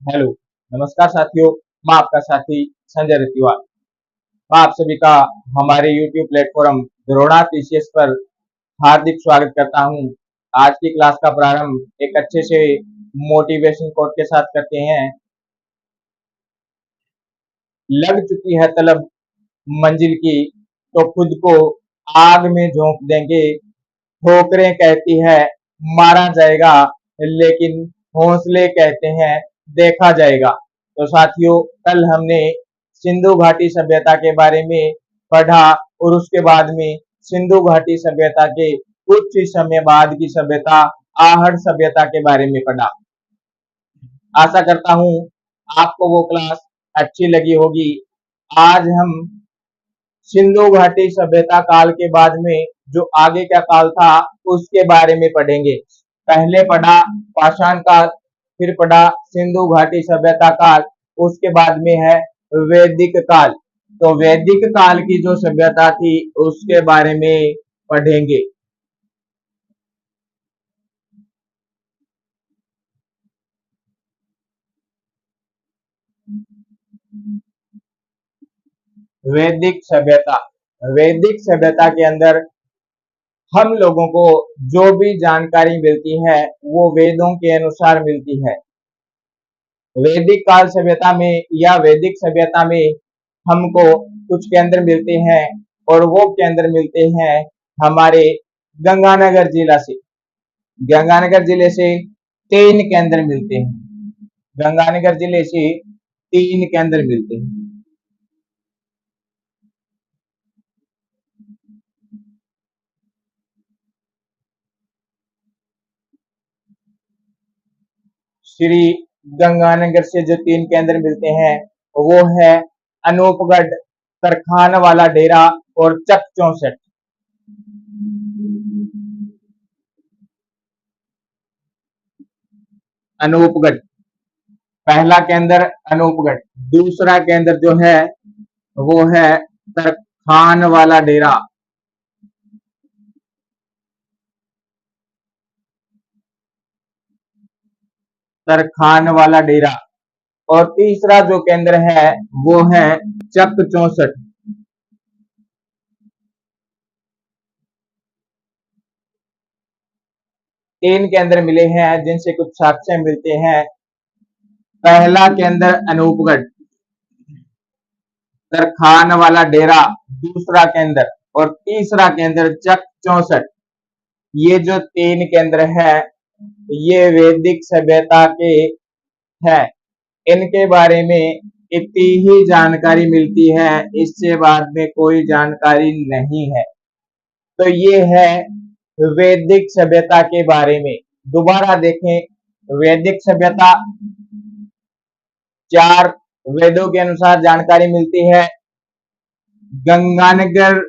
Hello, नमस्कार साथियों। मैं आपका साथी संजय रितिवाल। मैं आप सभी का हमारे YouTube प्लेटफॉर्म द्रोणा टीसीएस पर हार्दिक स्वागत करता हूं। आज की क्लास का प्रारंभ एक अच्छे से मोटिवेशन कोट के साथ करते हैं। लग चुकी है तलब मंजिल की, तो खुद को आग में झोंक देंगे। ठोकरें कहती है मारा जाएगा, लेकिन हौसले कहते हैं देखा जाएगा। तो साथियों, कल हमने सिंधु घाटी सभ्यता के बारे में पढ़ा और उसके बाद में सिंधु घाटी सभ्यता के कुछ ही समय बाद की सभ्यता आहड़ सभ्यता के बारे में पढ़ा। आशा करता हूं आपको वो क्लास अच्छी लगी होगी। आज हम सिंधु घाटी सभ्यता काल के बाद में जो आगे का काल था उसके बारे में पढ़ेंगे। पहले पढ़ा पाषाण काल, फिर पढ़ा सिंधु घाटी सभ्यता काल, उसके बाद में है वैदिक काल। तो वैदिक काल की जो सभ्यता थी उसके बारे में पढ़ेंगे। वैदिक सभ्यता, वैदिक सभ्यता के अंदर हम लोगों को जो भी जानकारी मिलती है वो वेदों के अनुसार मिलती है। वैदिक काल सभ्यता में या वैदिक सभ्यता में हमको कुछ केंद्र मिलते हैं और वो केंद्र मिलते हैं हमारे गंगानगर जिला से। गंगानगर जिले से 3 केंद्र मिलते हैं। गंगानगर जिले से 3 केंद्र मिलते हैं। श्री गंगानगर से जो 3 केंद्र मिलते हैं वो है अनूपगढ़, तरखान वाला डेरा और चक 64। अनूपगढ़ पहला केंद्र, अनूपगढ़। दूसरा केंद्र जो है वो है तरखान वाला डेरा। तरखान वाला डेरा। और तीसरा जो केंद्र है वो है चक 64। 3 केंद्र मिले हैं जिनसे कुछ साक्ष्य मिलते हैं। पहला केंद्र अनूपगढ़, तरखान वाला डेरा दूसरा केंद्र, और तीसरा केंद्र चक 64। ये जो 3 केंद्र है ये वैदिक सभ्यता के हैं। इनके बारे में इतनी ही जानकारी मिलती है, इससे बाद में कोई जानकारी नहीं है। तो ये है वैदिक सभ्यता के बारे में। दोबारा देखें, वैदिक सभ्यता 4 वेदों के अनुसार जानकारी मिलती है। गंगानगर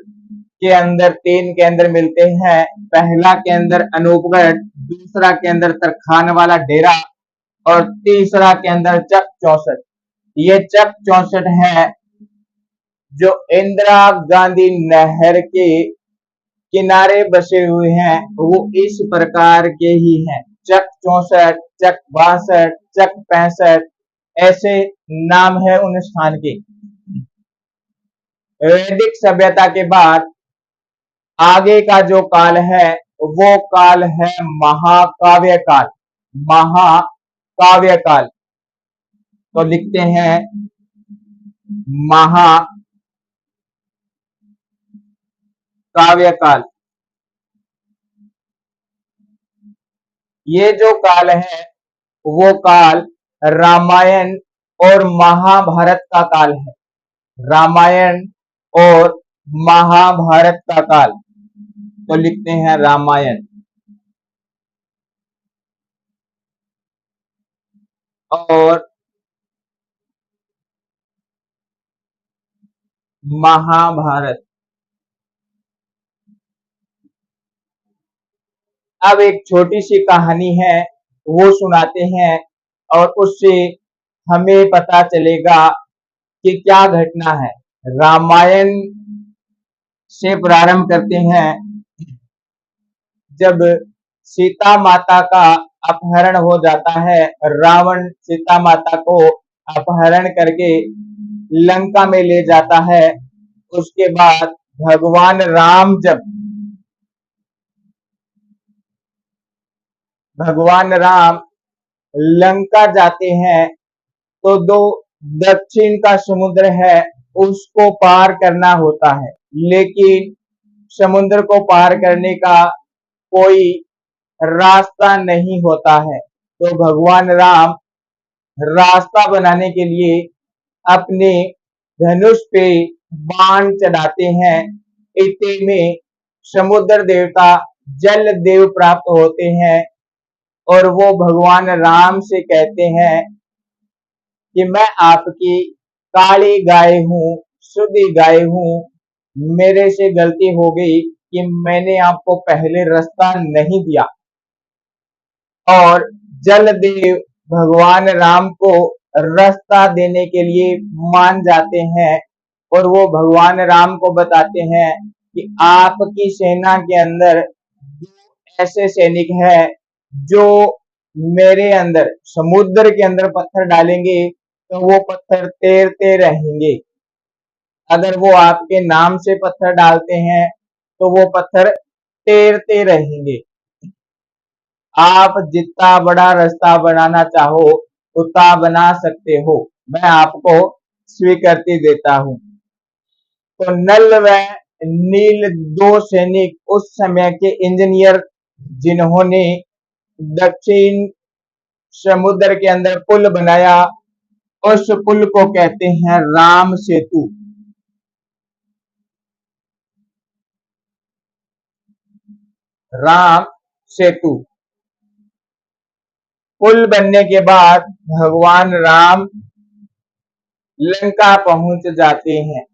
के अंदर 3 केंद्र मिलते हैं। पहला केंद्र अनूपगढ़, दूसरा केंद्र तरखान वाला डेरा और तीसरा केंद्र चक 64। ये चक 64 है जो इंदिरा गांधी नहर के किनारे बसे हुए हैं, वो इस प्रकार के ही हैं। चक 64, चक 62, चक 65, ऐसे नाम है उन स्थान के। वैदिक सभ्यता के बाद आगे का जो काल है वो काल है महाकाव्य काल। महाकाव्य काल। तो लिखते हैं महाकाव्य काल। ये जो काल है वो काल रामायण और महाभारत का काल है। रामायण और महाभारत का काल। तो लिखते हैं रामायण और महाभारत। अब एक छोटी सी कहानी है वो सुनाते हैं और उससे हमें पता चलेगा कि क्या घटना है। रामायण से प्रारंभ करते हैं। जब सीता माता का अपहरण हो जाता है। रावण सीता माता को अपहरण करके लंका में ले जाता है। उसके बाद भगवान राम लंका जाते हैं तो दो दक्षिण का समुद्र है उसको पार करना होता है, लेकिन समुद्र को पार करने का कोई रास्ता नहीं होता है। तो भगवान राम रास्ता बनाने के लिए अपने धनुष पे बाण चढ़ाते हैं। इतने में समुद्र देवता जल देव प्राप्त होते हैं और वो भगवान राम से कहते हैं कि मैं आपकी काली गाय हूँ, शुद्ध गाय हूँ, मेरे से गलती हो गई कि मैंने आपको पहले रास्ता नहीं दिया। और जलदेव भगवान राम को रास्ता देने के लिए मान जाते हैं और वो भगवान राम को बताते हैं कि आपकी सेना के अंदर दो ऐसे सैनिक हैं जो मेरे अंदर समुद्र के अंदर पत्थर डालेंगे तो वो पत्थर तैरते रहेंगे। अगर वो आपके नाम से पत्थर डालते हैं तो वो पत्थर तैरते रहेंगे। आप जितना बड़ा रास्ता बनाना चाहो उतना बना सकते हो, मैं आपको स्वीकृति देता हूं। तो नल व नील दो सैनिक उस समय के इंजीनियर जिन्होंने दक्षिण समुद्र के अंदर पुल बनाया, उस पुल को कहते हैं राम सेतु। राम सेतु पुल बनने के बाद भगवान राम लंका पहुंच जाते हैं।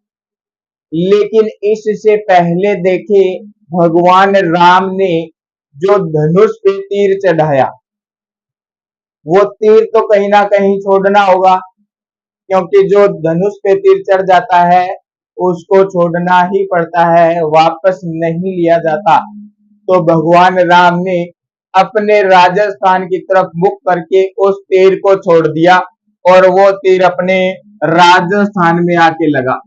लेकिन इससे पहले देखे भगवान राम ने जो धनुष पे तीर चढ़ाया, वो तीर तो कहीं ना कहीं छोड़ना होगा, क्योंकि जो धनुष पे तीर चढ़ जाता है उसको छोड़ना ही पड़ता है, वापस नहीं लिया जाता। तो भगवान राम ने अपने राजस्थान की तरफ मुख करके उस तीर को छोड़ दिया और वो तीर अपने राजस्थान में आके लगा।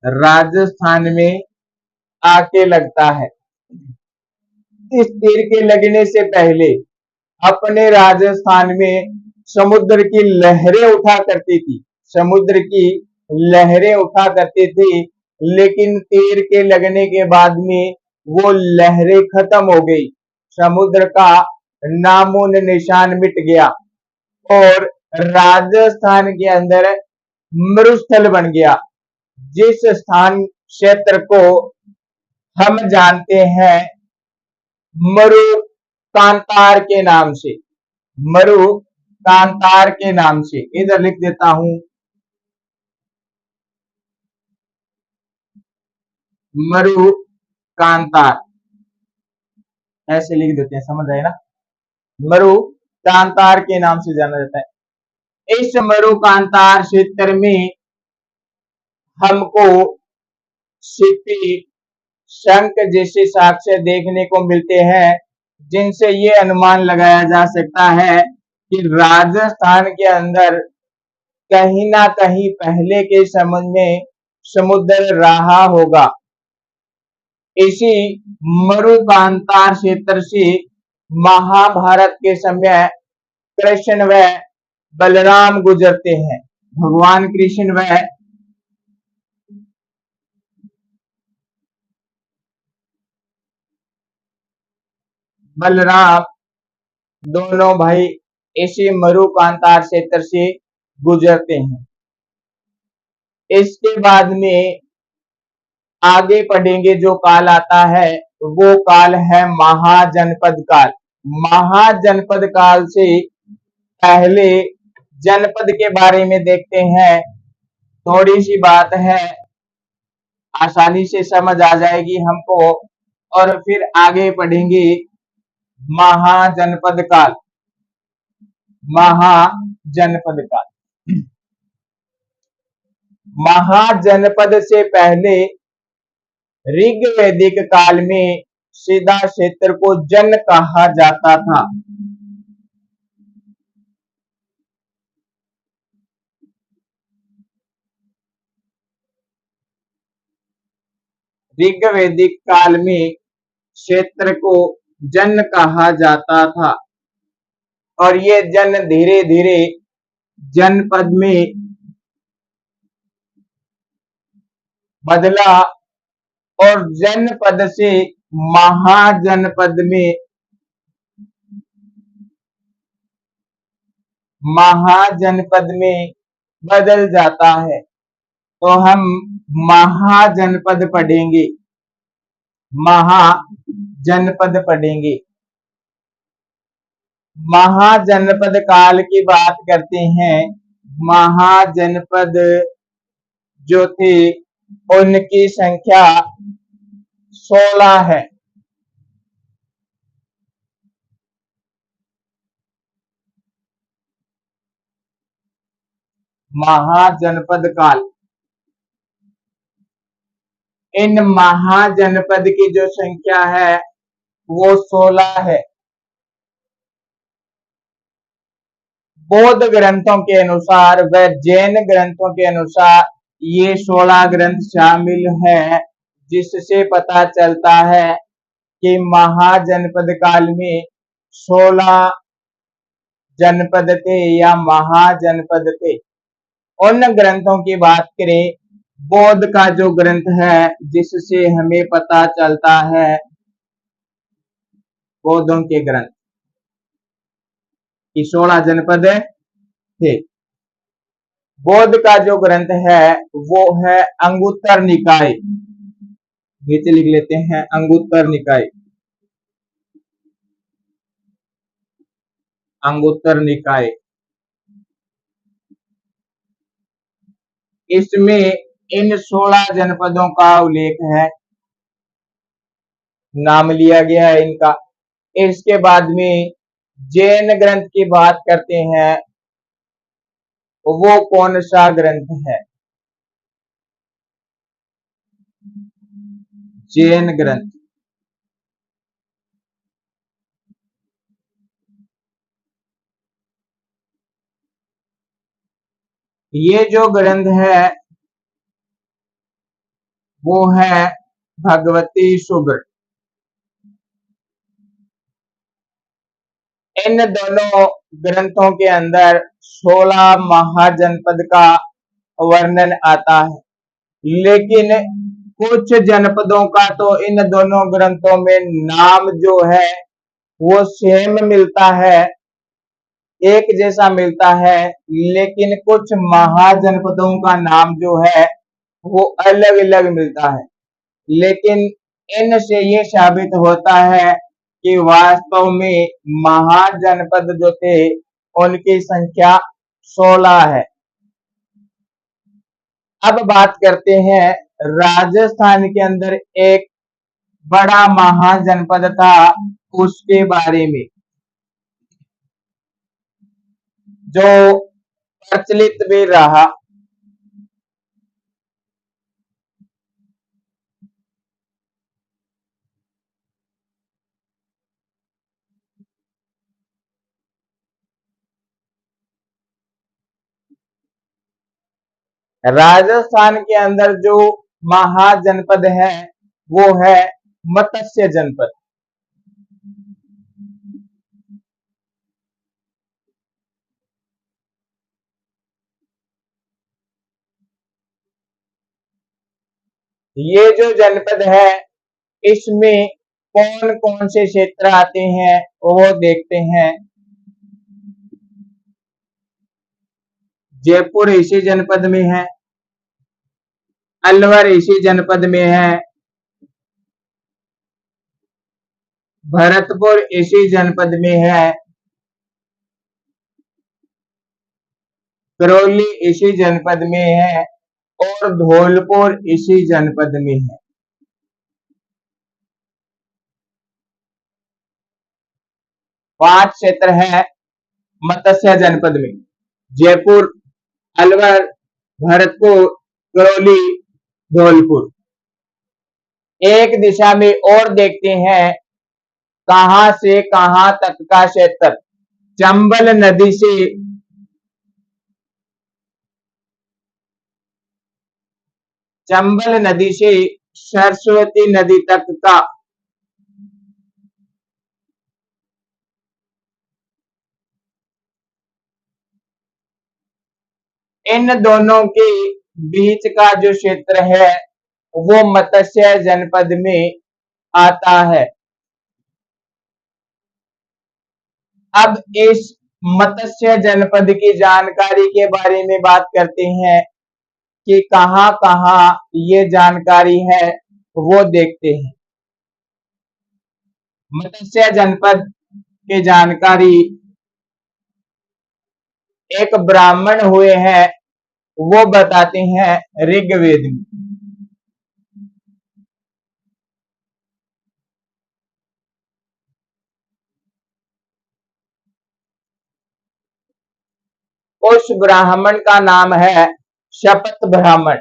राजस्थान में आके लगता है। इस तीर के लगने से पहले अपने राजस्थान में समुद्र की लहरें उठा करती थी, समुद्र की लहरें उठा करती थी, लेकिन तीर के लगने के बाद में वो लहरें खत्म हो गई, समुद्र का नामो निशान मिट गया और राजस्थान के अंदर मरुस्थल बन गया। जिस स्थान क्षेत्र को हम जानते हैं मरु कांतार के नाम से, मरु कांतार के नाम से, इधर लिख देता हूं मरु कांतार, ऐसे लिख देते हैं, समझ आए ना। मरु कांतार के नाम से जाना जाता है। इस मरु कांतार क्षेत्र में हमको सिप्पी शंख जैसे साक्ष्य देखने को मिलते हैं, जिनसे ये अनुमान लगाया जा सकता है कि राजस्थान के अंदर कहीं ना कहीं पहले के समय में समुद्र रहा होगा। इसी मरुकांतार क्षेत्र से महाभारत के समय कृष्ण व बलराम गुजरते हैं। भगवान कृष्ण व बलराम दोनों भाई इसी मरुकांतार क्षेत्र से गुजरते हैं। इसके बाद में आगे पढ़ेंगे जो काल आता है वो काल है महाजनपद काल। महाजनपद काल से पहले जनपद के बारे में देखते हैं, थोड़ी सी बात है, आसानी से समझ आ जाएगी हमको, और फिर आगे पढ़ेंगे महाजनपद काल। महाजनपद काल, महाजनपद से पहले ऋग्वैदिक काल में सीधा क्षेत्र को जन कहा जाता था। ऋग्वैदिक काल में क्षेत्र को जन कहा जाता था और ये जन धीरे धीरे जनपद में बदला और जनपद से महाजनपद में बदल जाता है। तो हम महाजनपद पढ़ेंगे, महाजनपद पढ़ेंगे। महाजनपद काल की बात करते हैं। महाजनपद जो थे उनकी संख्या 16 है। महाजनपद काल, इन महाजनपद की जो संख्या है वो 16 है। बौद्ध ग्रंथों के अनुसार व जैन ग्रंथों के अनुसार ये 16 ग्रंथ शामिल है, जिससे पता चलता है कि महाजनपद काल में 16 जनपद थे या महाजनपद थे। उन ग्रंथों की बात करें, बौद्ध का जो ग्रंथ है जिससे हमें पता चलता है, बौद्धों के ग्रंथ कि 16 जनपद थे। बौद्ध का जो ग्रंथ है वो है अंगुत्तर निकाय। नीचे लिख लेते हैं अंगुत्तर निकाय। अंगुत्तर निकाय, इसमें इन 16 जनपदों का उल्लेख है, नाम लिया गया है इनका। इसके बाद में जैन ग्रंथ की बात करते हैं, वो कौन सा ग्रंथ है? जैन ग्रंथ। ये जो ग्रंथ है वो है भगवती शुभ्र। इन दोनों ग्रंथों के अंदर 16 महाजनपद का वर्णन आता है, लेकिन कुछ जनपदों का तो इन दोनों ग्रंथों में नाम जो है वो सेम मिलता है, एक जैसा मिलता है, लेकिन कुछ महाजनपदों का नाम जो है वो अलग अलग मिलता है। लेकिन इनसे ये साबित होता है कि वास्तव में महाजनपद जो थे उनकी संख्या 16 है। अब बात करते हैं राजस्थान के अंदर एक बड़ा महाजनपद था उसके बारे में, जो प्रचलित भी रहा। राजस्थान के अंदर जो महाजनपद है वो है मत्स्य जनपद। ये जो जनपद है इसमें कौन कौन से क्षेत्र आते हैं वो देखते हैं। जयपुर इसी जनपद में है, अलवर इसी जनपद में है, भरतपुर इसी जनपद में है, करौली इसी जनपद में है और धौलपुर इसी जनपद में है। 5 क्षेत्र है मत्स्य जनपद में, जयपुर, अलवर, भरतपुर, करौली, धौलपुर। एक दिशा में और देखते हैं, कहां से कहां तक का क्षेत्र। चंबल नदी से सरस्वती नदी तक का इन दोनों के बीच का जो क्षेत्र है वो मत्स्य जनपद में आता है। अब इस मत्स्य जनपद की जानकारी के बारे में बात करते हैं कि कहां कहां ये जानकारी है वो देखते हैं। मत्स्य जनपद की जानकारी एक ब्राह्मण हुए हैं वो बताते हैं ऋग्वेद में। उस ब्राह्मण का नाम है शपथ ब्राह्मण।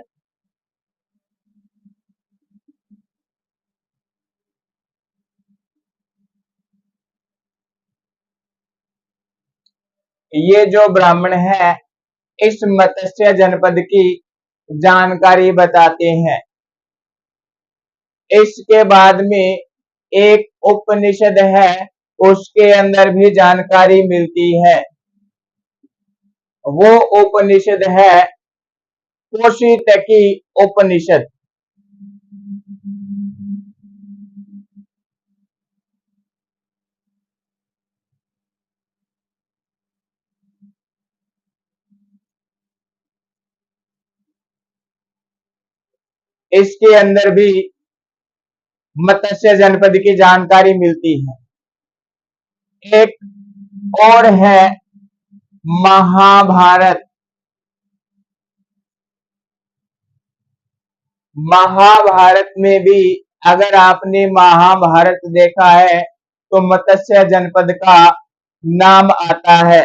ये जो ब्राह्मण है इस मत्स्य जनपद की जानकारी बताते हैं। इसके बाद में एक उपनिषद है, उसके अंदर भी जानकारी मिलती है। वो उपनिषद है कौशितकी उपनिषद। इसके अंदर भी मत्स्य जनपद की जानकारी मिलती है। एक और है महाभारत। महाभारत में भी अगर आपने महाभारत देखा है तो मत्स्य जनपद का नाम आता है।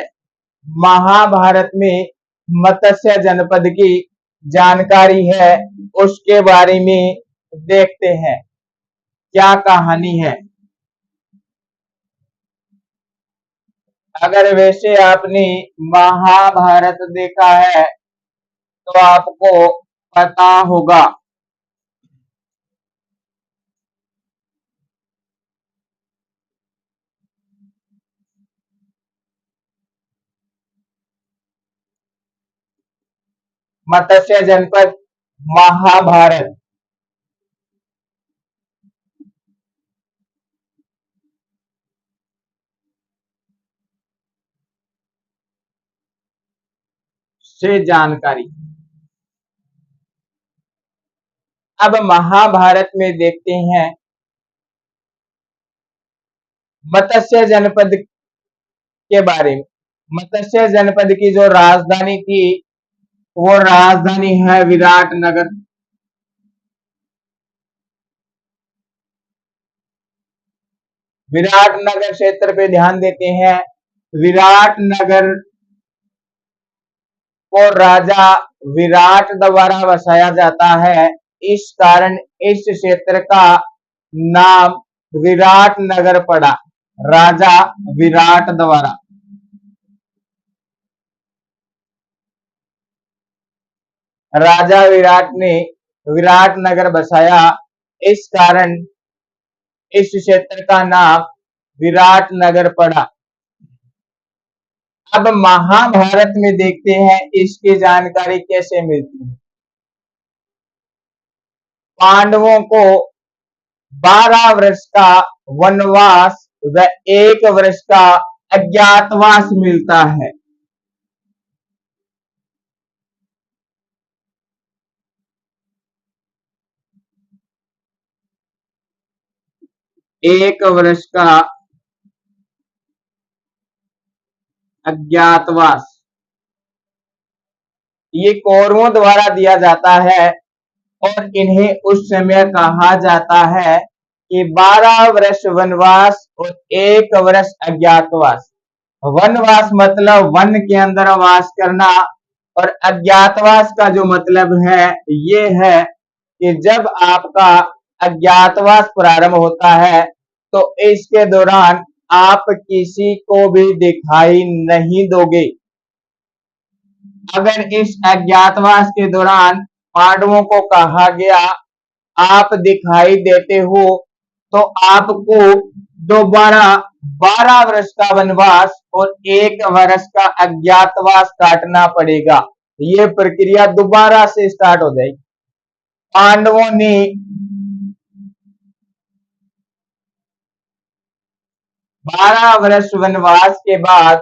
महाभारत में मत्स्य जनपद की जानकारी है, उसके बारे में देखते हैं क्या कहानी है। अगर वैसे आपने महाभारत देखा है तो आपको पता होगा मत्स्य जनपद महाभारत। से जानकारी। अब महाभारत में देखते हैं मत्स्य जनपद के बारे में। मत्स्य जनपद की जो राजधानी थी वो राजधानी है विराटनगर। विराटनगर क्षेत्र पे ध्यान देते हैं। विराटनगर को राजा विराट द्वारा बसाया जाता है, इस कारण इस क्षेत्र का नाम विराटनगर पड़ा, राजा विराट द्वारा। राजा विराट ने विराटनगर बसाया, इस कारण इस क्षेत्र का नाम विराटनगर पड़ा। अब महाभारत में देखते हैं इसकी जानकारी कैसे मिलती है। पांडवों को 12 वर्ष का वनवास व 1 वर्ष का अज्ञातवास मिलता है। 1 वर्ष का अज्ञातवास ये कौरवों द्वारा दिया जाता है और इन्हें उस समय कहा जाता है कि 12 वर्ष वनवास और 1 वर्ष अज्ञातवास। वनवास मतलब वन के अंदर वास करना और अज्ञातवास का जो मतलब है ये है कि जब आपका अज्ञातवास प्रारंभ होता है तो इसके दौरान आप किसी को भी दिखाई नहीं दोगे। अगर इस अज्ञातवास के दौरान पांडवों को कहा गया आप दिखाई देते हो तो आपको दोबारा 12 वर्ष का वनवास और 1 वर्ष का अज्ञातवास काटना पड़ेगा। ये प्रक्रिया दोबारा से स्टार्ट हो जाएगी। पांडवों ने 12 वर्ष वनवास के बाद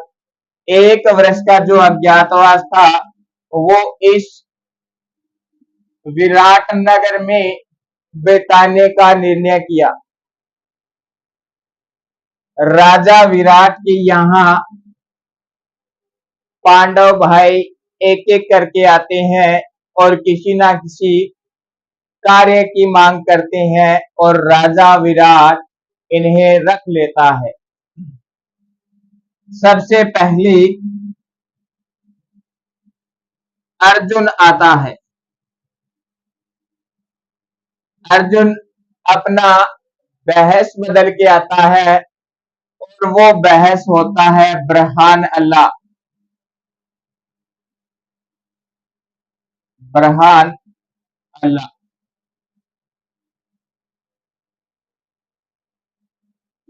1 वर्ष का जो अज्ञातवास था वो इस विराट नगर में बिताने का निर्णय किया। राजा विराट के यहाँ पांडव भाई एक एक करके आते हैं और किसी ना किसी कार्य की मांग करते हैं और राजा विराट इन्हें रख लेता है। सबसे पहले अर्जुन आता है। अर्जुन अपना बहस बदल के आता है और वो बहस होता है बरहान अल्लाह। बरहान अल्लाह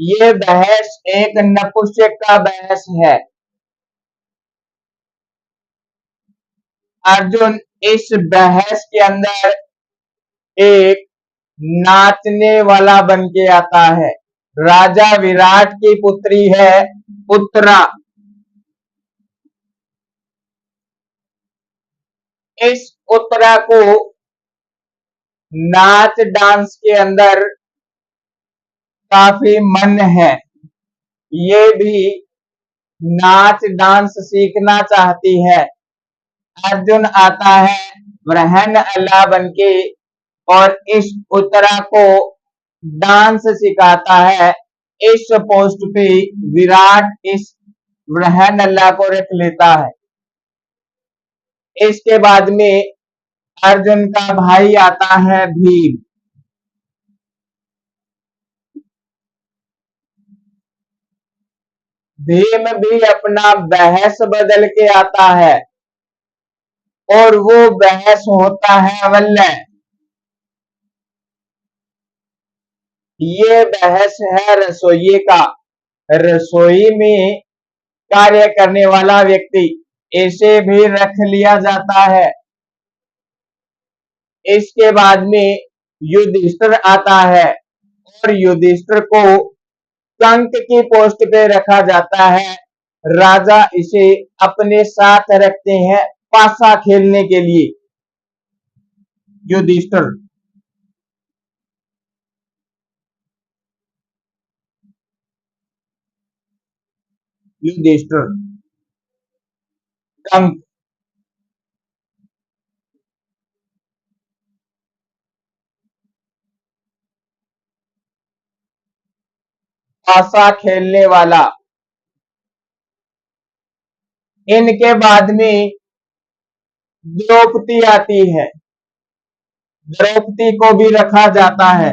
ये बहस एक नपुंसक का बहस है। अर्जुन इस बहस के अंदर एक नाचने वाला बन के आता है। राजा विराट की पुत्री है उत्तरा। इस उत्तरा को नाच डांस के अंदर काफी मन है। ये भी नाच डांस सीखना चाहती है। अर्जुन आता है बरहान अल्लाह बनके और इस उत्तरा को डांस सिखाता है। इस पोस्ट पे विराट इस बरहान अल्लाह को रख लेता है। इसके बाद में अर्जुन का भाई आता है भीम। भीम भी अपना बहस बदल के आता है और वो बहस होता है वल्लय। ये बहस है रसोई का। रसोई में कार्य करने वाला व्यक्ति इसे भी रख लिया जाता है। इसके बाद में युधिष्ठिर आता है और युधिष्ठिर को कंक की पोस्ट पे रखा जाता है। राजा इसे अपने साथ रखते हैं पासा खेलने के लिए। युधिष्ठिर युधिष्ठिर कंक पासा खेलने वाला। इनके बाद में द्रौपदी आती है। द्रौपदी को भी रखा जाता है।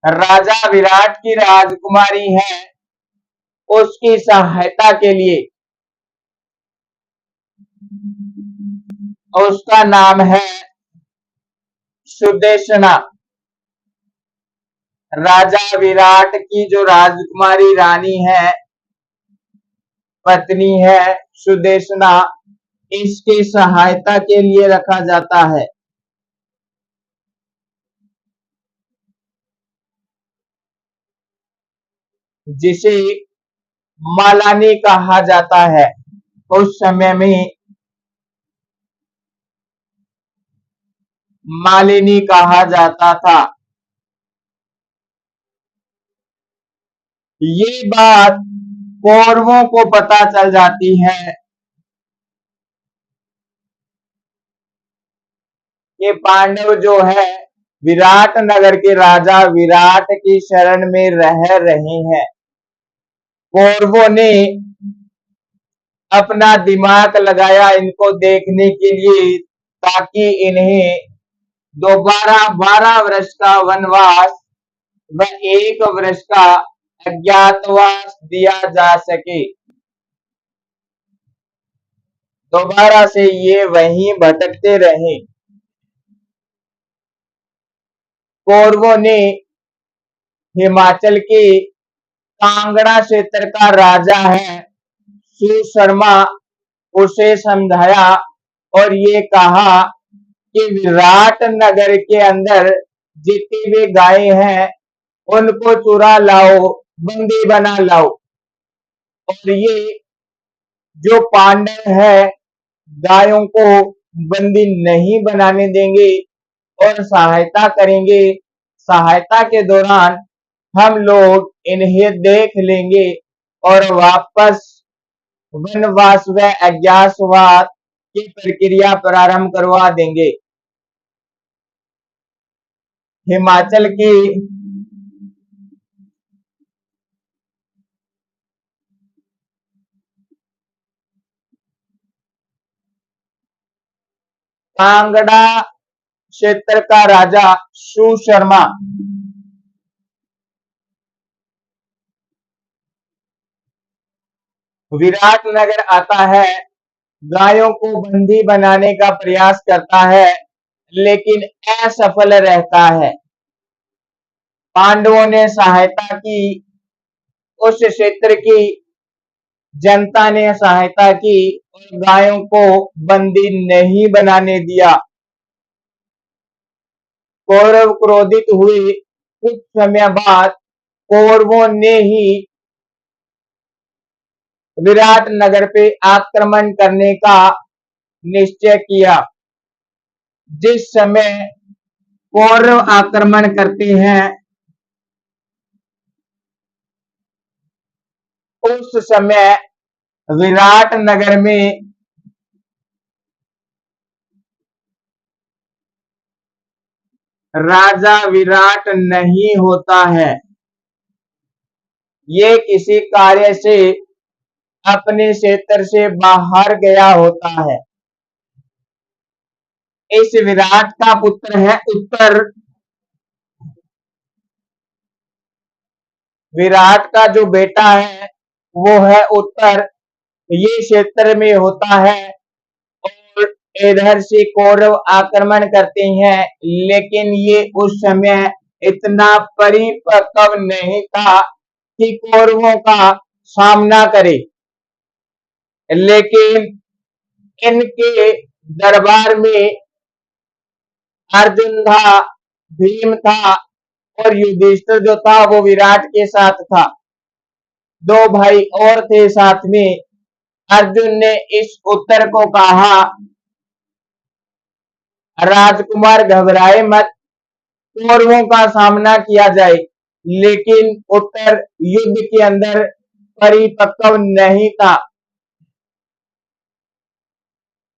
राजा विराट की राजकुमारी है उसकी सहायता के लिए। उसका नाम है सुदेशना। राजा विराट की जो राजकुमारी रानी है पत्नी है सुदेशना इसकी सहायता के लिए रखा जाता है। जिसे मालानी कहा जाता है। उस समय में मालिनी कहा जाता था। ये बात कौरवों को पता चल जाती है कि पांडव जो है विराट नगर के राजा विराट की शरण में रह रहे हैं। कौरवों ने अपना दिमाग लगाया इनको देखने के लिए ताकि इन्हें दोबारा 12 वर्ष का वनवास व 1 वर्ष का अज्ञातवास दिया जा सके। दोबारा से ये वहीं भटकते रहे। कौरवों ने हिमाचल के कांगड़ा क्षेत्र का राजा है सुशर्मा उसे समझाया और ये कहा कि विराट नगर के अंदर जितनी भी गायें हैं उनको चुरा लाओ, बंदी बना लाओ, और ये जो पांडव है गायों को बंदी नहीं बनाने देंगे और सहायता करेंगे। सहायता के दौरान हम लोग इन्हें देख लेंगे और वापस वनवास व अज्ञातवास की प्रक्रिया प्रारंभ करवा देंगे। हिमाचल की कांगड़ा क्षेत्र का राजा सुशर्मा विराटनगर आता है, गायों को बंदी बनाने का प्रयास करता है लेकिन असफल रहता है। पांडवों ने सहायता की, उस क्षेत्र की जनता ने सहायता की और गायों को बंदी नहीं बनाने दिया। कौरव क्रोधित हुए। कुछ समय बाद कौरवों ने ही विराट नगर पे आक्रमण करने का निश्चय किया। जिस समय कौरव आक्रमण करते हैं उस समय विराट नगर में राजा विराट नहीं होता है। ये किसी कार्य से अपने क्षेत्र से बाहर गया होता है। इस विराट का पुत्र है उत्तर। विराट का जो बेटा है वो है उत्तर। ये क्षेत्र में होता है और इधर से कौरव आक्रमण करते हैं, लेकिन ये उस समय इतना परिपक्व नहीं था कि कौरवों का सामना करे। लेकिन इनके दरबार में अर्जुन था, भीम था और युधिष्ठिर जो था वो विराट के साथ था। 2 भाई और थे साथ में। अर्जुन ने इस उत्तर को कहा, राजकुमार घबराए मत, कौरवों का सामना किया जाए। लेकिन उत्तर युद्ध के अंदर परिपक्व नहीं था।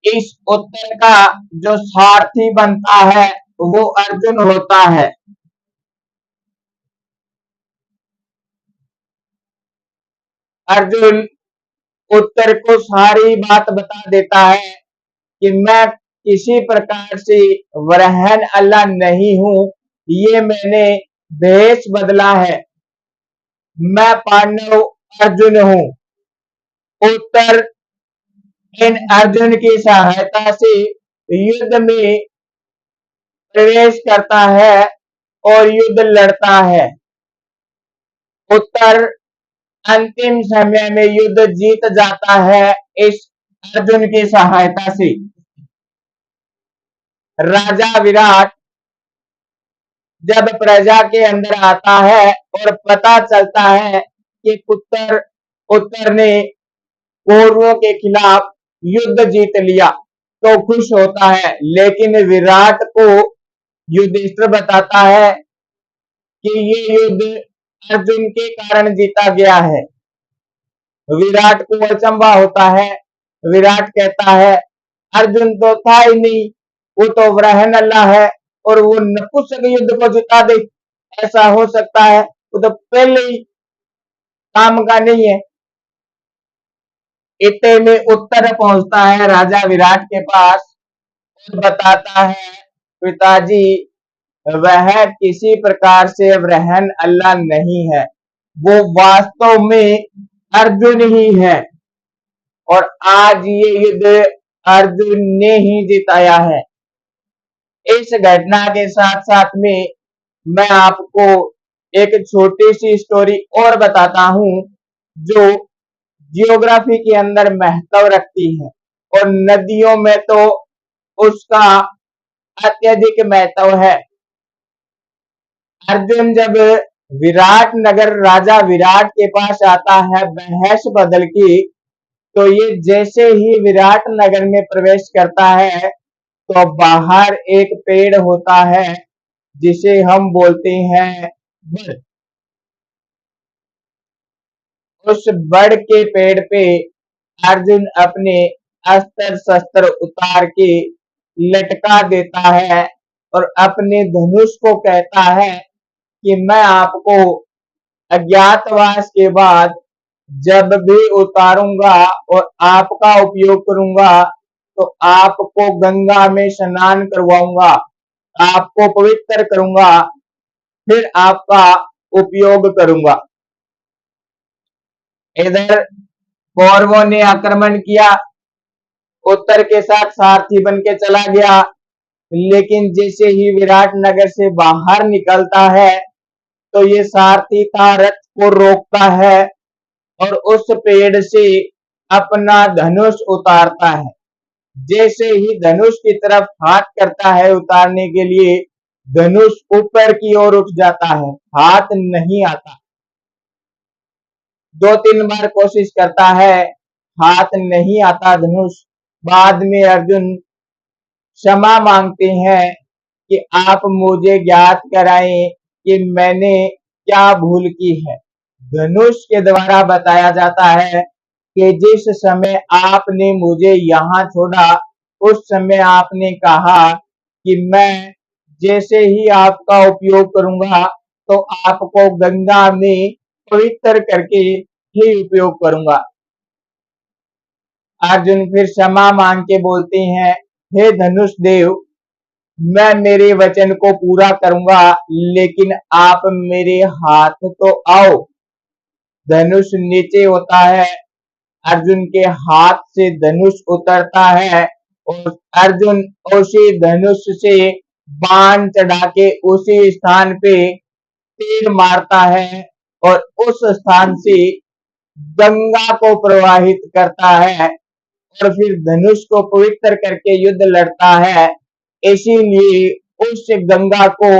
इस उत्तर का जो सारथी बनता है वो अर्जुन होता है। अर्जुन उत्तर को सारी बात बता देता है कि मैं किसी प्रकार से वरहन अल्लाह नहीं हूं, ये मैंने भेष बदला है, मैं पांडव अर्जुन हूं। उत्तर इन अर्जुन की सहायता से युद्ध में प्रवेश करता है और युद्ध लड़ता है। उत्तर अंतिम समय में युद्ध जीत जाता है इस अर्जुन की सहायता से। राजा विराट जब प्रजा के अंदर आता है और पता चलता है कि उत्तर ने कौरवों के खिलाफ युद्ध जीत लिया तो खुश होता है, लेकिन विराट को युधिष्ठिर बताता है कि ये युद्ध अर्जुन के कारण जीता गया है। विराट को अचंभा होता है। विराट कहता है अर्जुन तो था ही नहीं, वो तो वरहन अल्लाह है और वो नपुंसक युद्ध को जिता दे, ऐसा हो सकता है? वो तो पहले ही काम का नहीं है। इतने में उत्तर पहुंचता है राजा विराट के पास बताता है पिताजी, वह किसी प्रकार से रहन अल्लाह नहीं है, वो वास्तव में अर्जुन ही है और आज ये युद्ध अर्जुन ने ही जिताया है। इस घटना के साथ साथ में मैं आपको एक छोटी सी स्टोरी और बताता हूं जो जियोग्राफी के अंदर महत्व रखती है और नदियों में तो उसका अत्यधिक महत्व है। अर्जुन जब विराट नगर राजा विराट के पास आता है भैंस बदल की, तो ये जैसे ही विराट नगर में प्रवेश करता है तो बाहर एक पेड़ होता है जिसे हम बोलते हैं बड़। उस बड़ के पेड़ पे अर्जुन अपने अस्त्र शस्त्र उतार के लटका देता है और अपने धनुष को कहता है कि मैं आपको अज्ञातवास के बाद जब भी उतारूंगा और आपका उपयोग करूंगा तो आपको गंगा में स्नान करवाऊंगा, आपको पवित्र करूंगा, फिर आपका उपयोग करूंगा। इधर कौरवों ने आक्रमण किया, उत्तर के साथ सारथी बन के चला गया, लेकिन जैसे ही विराट नगर से बाहर निकलता है तो ये सारथी था रथ को रोकता है और उस पेड़ से अपना धनुष उतारता है। जैसे ही धनुष की तरफ हाथ करता है उतारने के लिए, धनुष ऊपर की ओर उठ जाता है, हाथ नहीं आता। 2-3 बार कोशिश करता है, हाथ नहीं आता धनुष। बाद में अर्जुन क्षमा मांगते हैं कि आप मुझे ज्ञात कराएं कि मैंने क्या भूल की है। धनुष के द्वारा बताया जाता है कि जिस समय आपने मुझे यहाँ छोड़ा उस समय आपने कहा कि मैं जैसे ही आपका उपयोग करूंगा तो आपको गंगा में पवित्र करके ही उपयोग करूंगा। अर्जुन फिर क्षमा मांग के बोलते हैं, हे धनुष देव, मैं मेरे वचन को पूरा करूंगा, लेकिन आप मेरे हाथ तो आओ। धनुष नीचे होता है, अर्जुन के हाथ से धनुष उतरता है और अर्जुन उसी धनुष से बाण चढ़ा के उसी स्थान पे तीर मारता है और उस स्थान से गंगा को प्रवाहित करता है और फिर धनुष को पवित्र करके युद्ध लड़ता है। इसीलिए उस गंगा को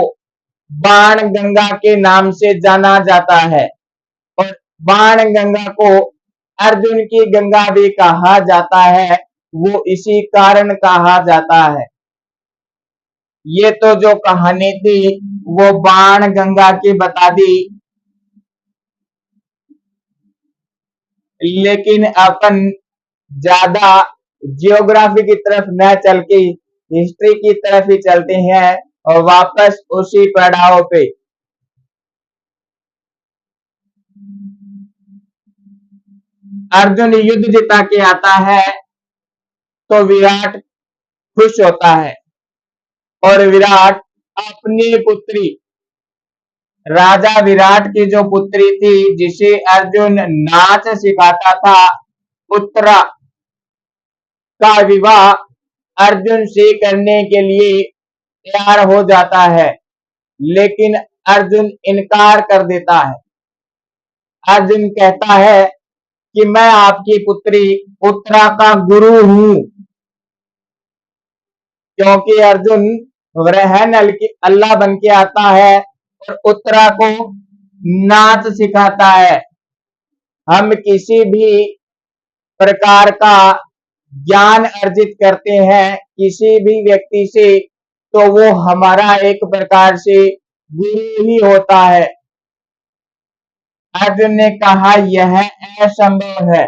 बाण गंगा के नाम से जाना जाता है और बाण गंगा को अर्जुन की गंगा भी कहा जाता है, वो इसी कारण कहा जाता है। ये तो जो कहानी थी वो बाण गंगा की बता दी, लेकिन अपन ज्यादा जियोग्राफी की तरफ न चल के हिस्ट्री की तरफ ही चलते हैं और वापस उसी पड़ाव पे। अर्जुन युद्ध जिता के आता है तो विराट खुश होता है और विराट अपनी पुत्री राजा विराट की जो पुत्री थी जिसे अर्जुन नाच सिखाता था, उत्तरा का विवाह अर्जुन से करने के लिए तैयार हो जाता है, लेकिन अर्जुन इनकार कर देता है। अर्जुन कहता है कि मैं आपकी पुत्री उत्तरा का गुरु हूं, क्योंकि अर्जुन रहन अल्लाह बन के आता है और उत्तरा को नाच सिखाता है। हम किसी भी प्रकार का ज्ञान अर्जित करते हैं किसी भी व्यक्ति से तो वो हमारा एक प्रकार से गुरु ही होता है। अर्जुन ने कहा यह असंभव है।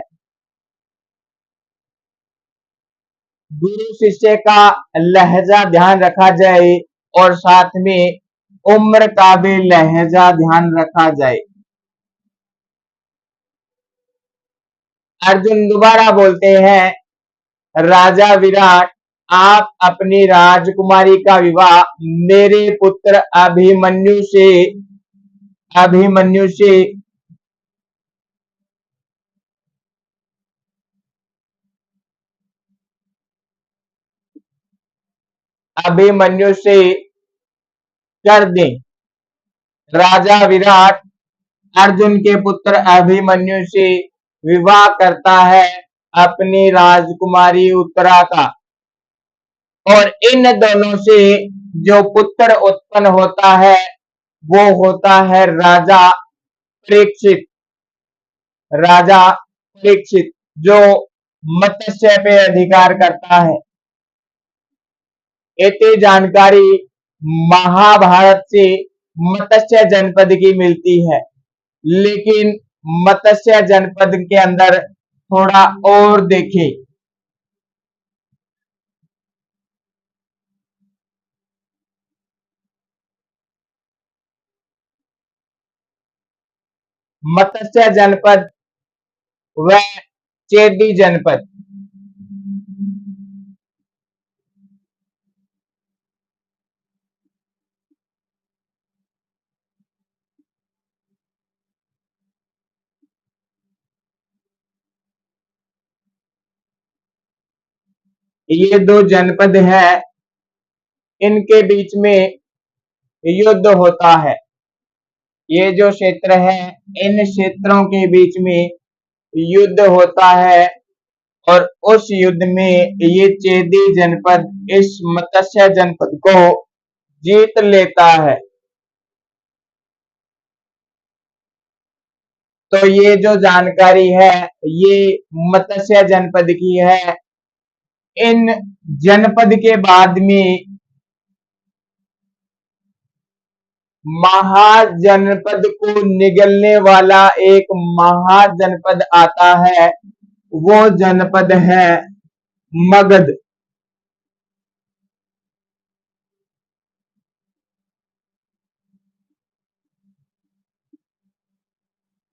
गुरु शिष्य का लहजा ध्यान रखा जाए और साथ में उम्र का भी लहजा ध्यान रखा जाए। अर्जुन दोबारा बोलते हैं, राजा विराट, आप अपनी राजकुमारी का विवाह मेरे पुत्र अभिमन्यु से अभिमन्यु से कर दें। राजा विराट अर्जुन के पुत्र अभिमन्यु से विवाह करता है अपनी राजकुमारी उत्तरा का, और इन दोनों से जो पुत्र उत्पन्न होता है वो होता है परीक्षित राजा परीक्षित, जो मत्स्य पे अधिकार करता है। इतनी जानकारी महाभारत से मत्स्य जनपद की मिलती है, लेकिन मत्स्य जनपद के अंदर थोड़ा और देखें। मत्स्य जनपद व चेदी जनपद, ये दो जनपद हैं, इनके बीच में युद्ध होता है। ये जो क्षेत्र है, इन क्षेत्रों के बीच में युद्ध होता है, और उस युद्ध में ये चेदी जनपद इस मत्स्य जनपद को जीत लेता है। तो ये जो जानकारी है ये मत्स्य जनपद की है। इन जनपद के बाद में महाजनपद को निगलने वाला एक महाजनपद आता है, वो जनपद है मगध।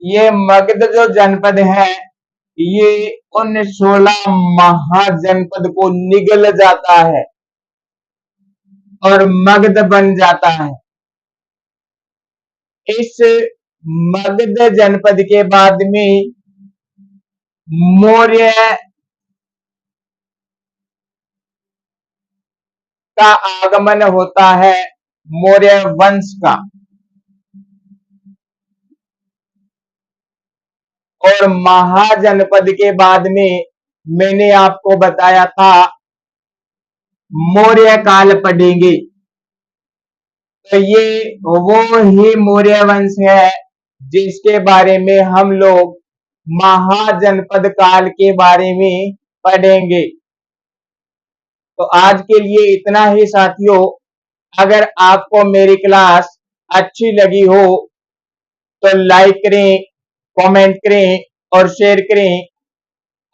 ये मगध जो जनपद है ये उन 16 महाजनपद को निगल जाता है और मगध बन जाता है। इस मगध जनपद के बाद में मौर्य का आगमन होता है, मौर्य वंश का। और महाजनपद के बाद में मैंने आपको बताया था मौर्य काल पढ़ेंगे, तो ये वो ही मौर्य वंश है जिसके बारे में हम लोग महाजनपद काल के बारे में पढ़ेंगे। तो आज के लिए इतना ही साथियों। अगर आपको मेरी क्लास अच्छी लगी हो तो लाइक करें, कमेंट करें और शेयर करें।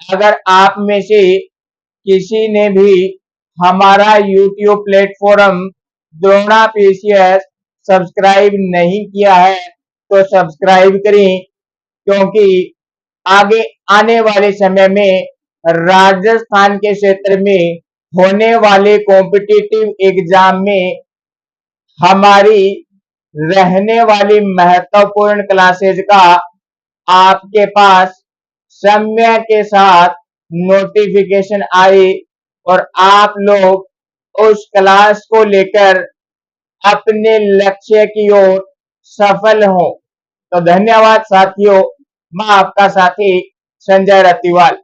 अगर आप में से किसी ने भी हमारा YouTube platform Drona PCS subscribe नहीं किया है तो सब्सक्राइब करें, क्योंकि आगे आने वाले समय में राजस्थान के क्षेत्र में होने वाले कॉम्पिटिटिव एग्जाम में हमारी रहने वाली महत्वपूर्ण क्लासेज का आपके पास समय के साथ नोटिफिकेशन आए और आप लोग उस क्लास को लेकर अपने लक्ष्य की ओर सफल हो। तो धन्यवाद साथियों। मैं आपका साथी संजय रतिवाल।